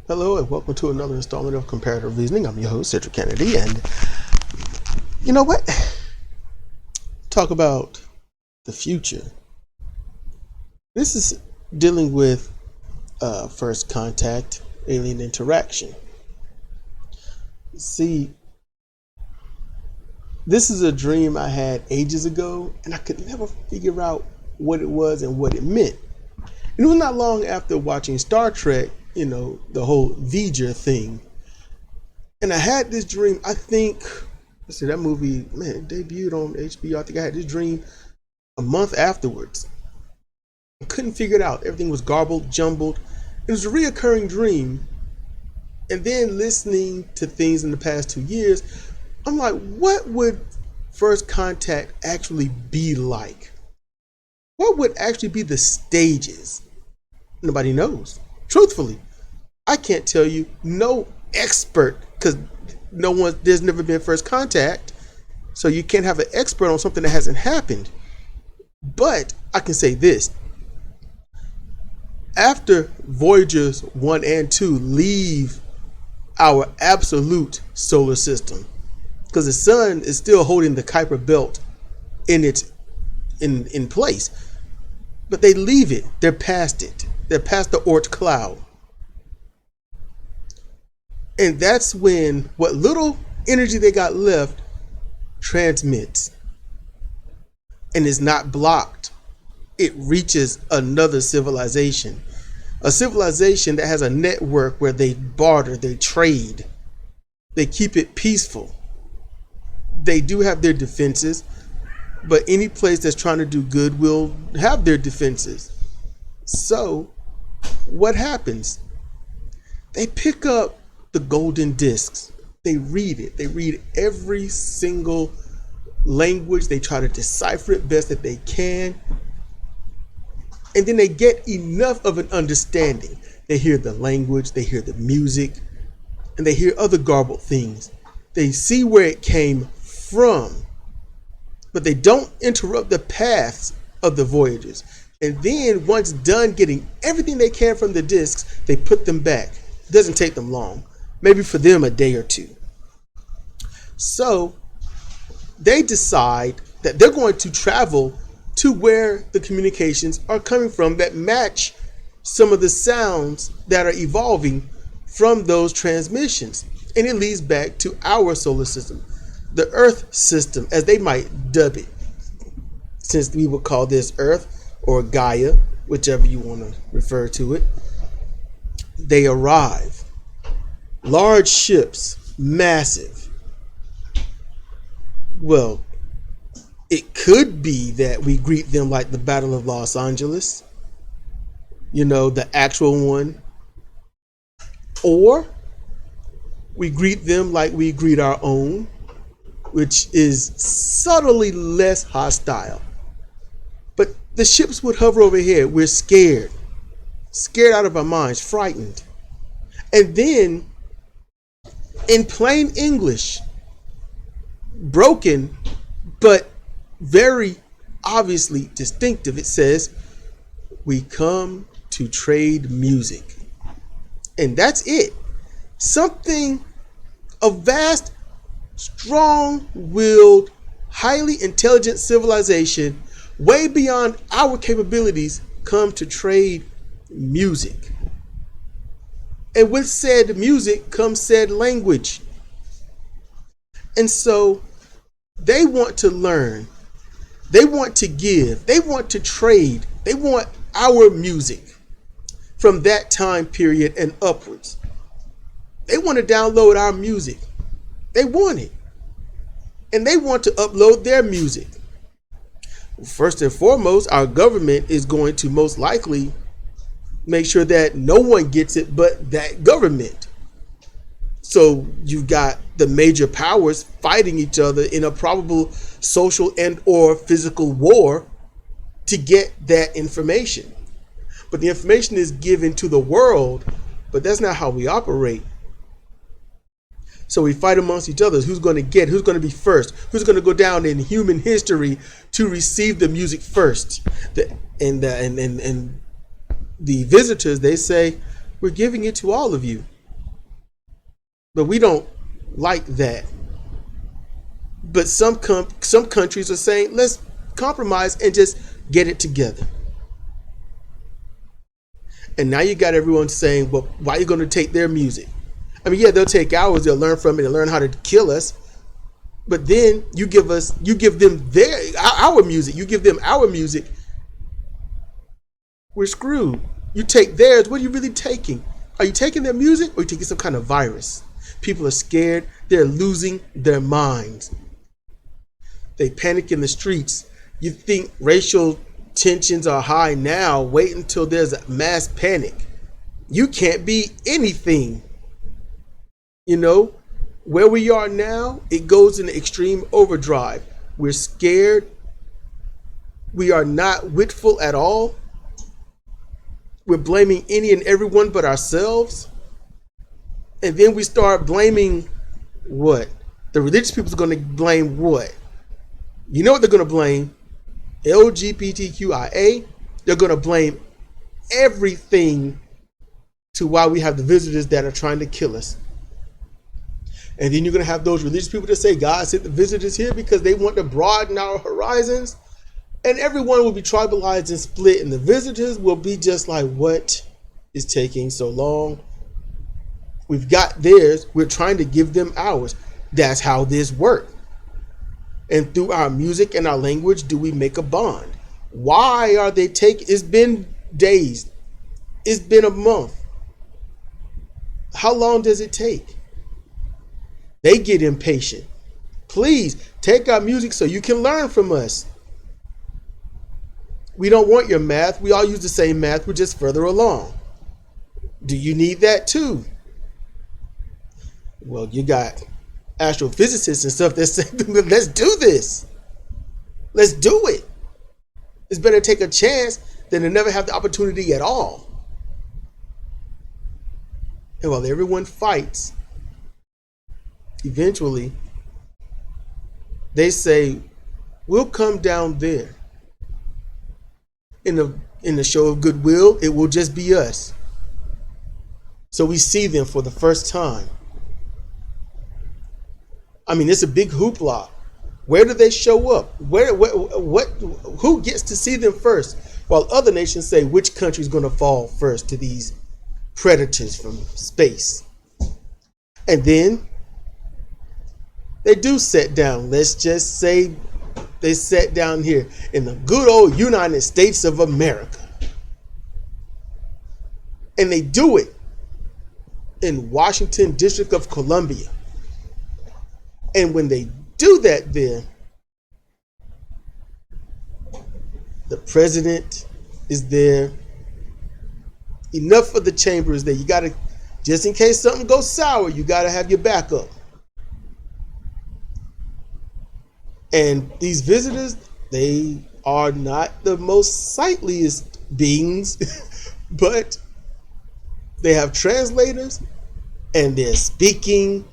Hello and welcome to another installment of Comparative Reasoning. I'm your host, Sidra Kennedy, and you know what? Talk about the future. This is dealing with first contact, alien interaction. See, this is a dream I had ages ago, and I could never figure out what it was and what it meant. And it was not long after watching Star Trek, the whole V'ger thing. And I had this dream, I think, let's see, that movie, man, it debuted on HBO. I think I had this dream a month afterwards. I couldn't figure it out. Everything was garbled, jumbled. It was a reoccurring dream. And then listening to things in the past 2 years, I'm like, what would first contact actually be like? What would actually be the stages? Nobody knows. Truthfully, I can't tell you. No expert, because there's never been first contact, so you can't have an expert on something that hasn't happened. But I can say this: after Voyagers 1 and 2 leave our absolute solar system, because the sun is still holding the Kuiper belt in place, but they leave it. They're past it. They're past the Oort cloud. And that's when what little energy they got left transmits and is not blocked. It reaches another civilization, a civilization that has a network where they barter, they trade, they keep it peaceful. They do have their defenses, but any place that's trying to do good will have their defenses. So what happens? They pick up the golden discs. They read it. They read every single language. They try to decipher it best that they can. And then they get enough of an understanding. They hear the language, they hear the music, and they hear other garbled things. They see where it came from, but they don't interrupt the paths of the voyagers. And then once done getting everything they can from the discs, they put them back. It doesn't take them long. Maybe for them a day or two. So they decide that they're going to travel to where the communications are coming from that match some of the sounds that are evolving from those transmissions. And it leads back to our solar system, the Earth system, as they might dub it, since we would call this Earth or Gaia, whichever you want to refer to it. They arrive. Large ships, massive. Well, it could be that we greet them like the Battle of Los Angeles, the actual one. Or we greet them like we greet our own, which is subtly less hostile. But the ships would hover overhead. We're scared out of our minds, frightened. And then, in plain English, broken, but very obviously distinctive, it says, "We come to trade music." And that's it. Something, a vast, strong-willed, highly intelligent civilization, way beyond our capabilities, come to trade music. And with said music comes said language. And so they want to learn. They want to give. They want to trade. They want our music from that time period and upwards. They want to download our music. They want it. And they want to upload their music. First and foremost, our government is going to most likely make sure that no one gets it but that government. So you've got the major powers fighting each other in a probable social and or physical war to get that information. But the information is given to the world, but that's not how we operate. So we fight amongst each other. Who's going to get, who's going to be first, who's going to go down in human history to receive the music first. And the visitors, they say, we're giving it to all of you. But we don't like that. But some countries are saying, let's compromise and just get it together. And now you got everyone saying, well, why are you going to take their music? I mean, yeah, they'll take ours, they'll learn from it and learn how to kill us. But then you give them our music, you give them our music. We're screwed. You take theirs, what are you really taking? Are you taking their music, or are you taking some kind of virus? People are scared, they're losing their minds. They panic in the streets. You think racial tensions are high now, wait until there's a mass panic. You can't be anything. You know, where we are now, it goes into extreme overdrive. We're scared. We are not witful at all. We're blaming any and everyone but ourselves. And then we start blaming what? The religious people are going to blame what? You know what they're going to blame? LGBTQIA. They're going to blame everything to why we have the visitors that are trying to kill us. And then you're going to have those religious people that say God sent the visitors here because they want to broaden our horizons. And everyone will be tribalized and split. And the visitors will be just like, what is taking so long? We've got theirs. We're trying to give them ours. That's how this works. And through our music and our language, do we make a bond? Why are they taking? It's been days. It's been a month. How long does it take? They get impatient. Please take our music so you can learn from us. We don't want your math. We all use the same math. We're just further along. Do you need that too? Well, you got astrophysicists and stuff that say, let's do this. Let's do it. It's better to take a chance than to never have the opportunity at all. And while everyone fights, eventually they say, we'll come down there. In the show of goodwill, it will just be us. So we see them for the first time. I mean, it's a big hoopla. Where do they show up? Who gets to see them first? While other nations say which country is going to fall first to these predators from space. And then they do sit down. Let's just say they sat down here in the good old United States of America. And they do it in Washington, District of Columbia. And when they do that there, the president is there. Enough of the chamber is there. You got to, just in case something goes sour, you got to have your backup. And these visitors, they are not the most sightliest beings, but they have translators and they're speaking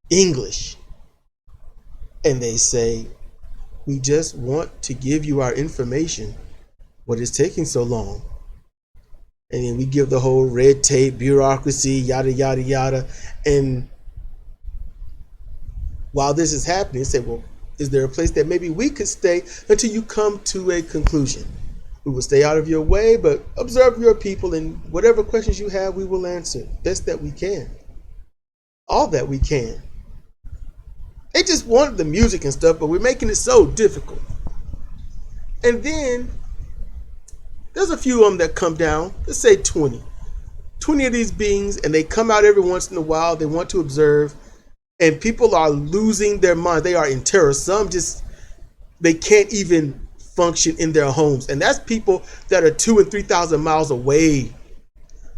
English. And they say, we just want to give you our information. What is taking so long? And then we give the whole red tape, bureaucracy, yada, yada, yada. And while this is happening, they say, well, is there a place that maybe we could stay until you come to a conclusion? We will stay out of your way, but observe your people, and whatever questions you have, we will answer best that we can. All that we can. They just wanted the music and stuff, but we're making it so difficult. And then there's a few of them that come down. Let's say 20 of these beings, and they come out every once in a while. They want to observe, and people are losing their mind. They are in terror. Some just, they can't even function in their homes. And that's people that are 2,000 and 3,000 miles away,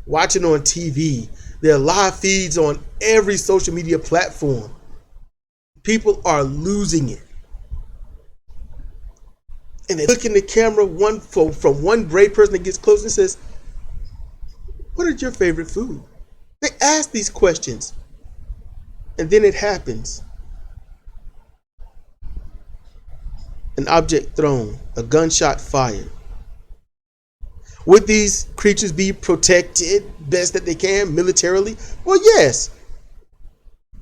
watching on TV. There are live feeds on every social media platform. People are losing it. And they look in the camera, from one brave person that gets close and says, what is your favorite food? They ask these questions. And then it happens. An object thrown, a gunshot fired. Would these creatures be protected best that they can militarily? Well, yes.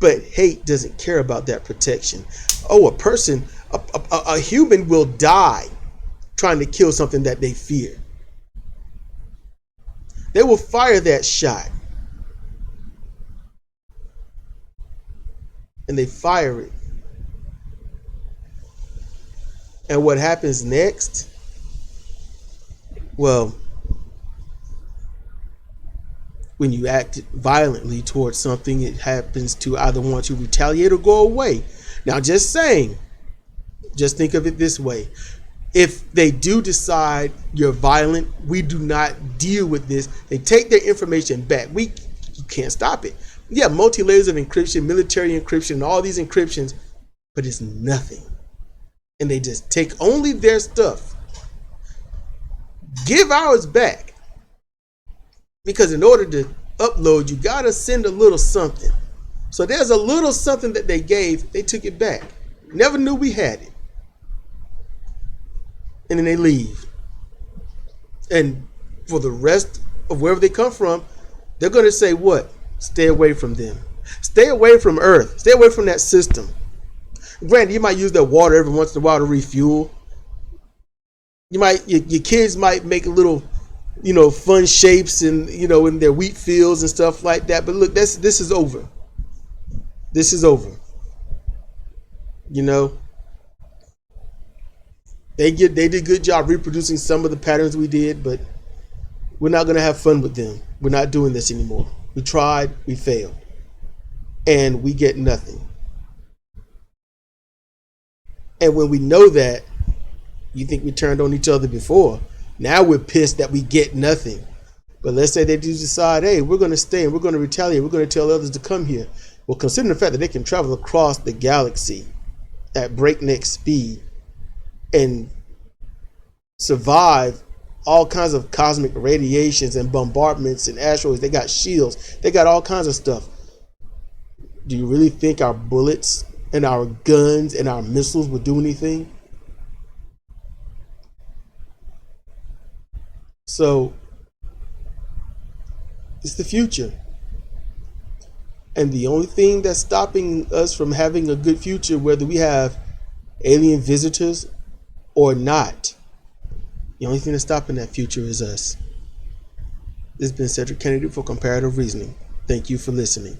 But hate doesn't care about that protection. Oh, a human will die trying to kill something that they fear. They will fire that shot. And they fire it. And what happens next? Well, when you act violently towards something, it happens to either want to retaliate or go away. Now, just saying, just think of it this way. If they do decide you're violent, we do not deal with this. They take their information back. You can't stop it. Yeah, multi-layers of encryption, military encryption, all these encryptions, but it's nothing. And they just take only their stuff. Give ours back. Because in order to upload, you got to send a little something. So there's a little something that they gave. They took it back. Never knew we had it. And then they leave. And for the rest of wherever they come from, they're going to say what? Stay away from them. Stay away from Earth. Stay away from that system. Granted, you might use that water every once in a while to refuel. Your kids might make a little, fun shapes and in their wheat fields and stuff like that. But look, this is over. This is over. They did a good job reproducing some of the patterns we did, but we're not going to have fun with them. We're not doing this anymore. We tried, we failed, and we get nothing. And when we know that, you think we turned on each other before. Now we're pissed that we get nothing. But let's say they do decide, hey, we're going to stay and we're going to retaliate. We're going to tell others to come here. Well, considering the fact that they can travel across the galaxy at breakneck speed and survive all kinds of cosmic radiations and bombardments and asteroids. They got shields. They got all kinds of stuff. Do you really think our bullets and our guns and our missiles would do anything? So it's the future. And the only thing that's stopping us from having a good future, whether we have alien visitors or not, the only thing that's stopping that future is us. This has been Cedric Kennedy for Comparative Reasoning. Thank you for listening.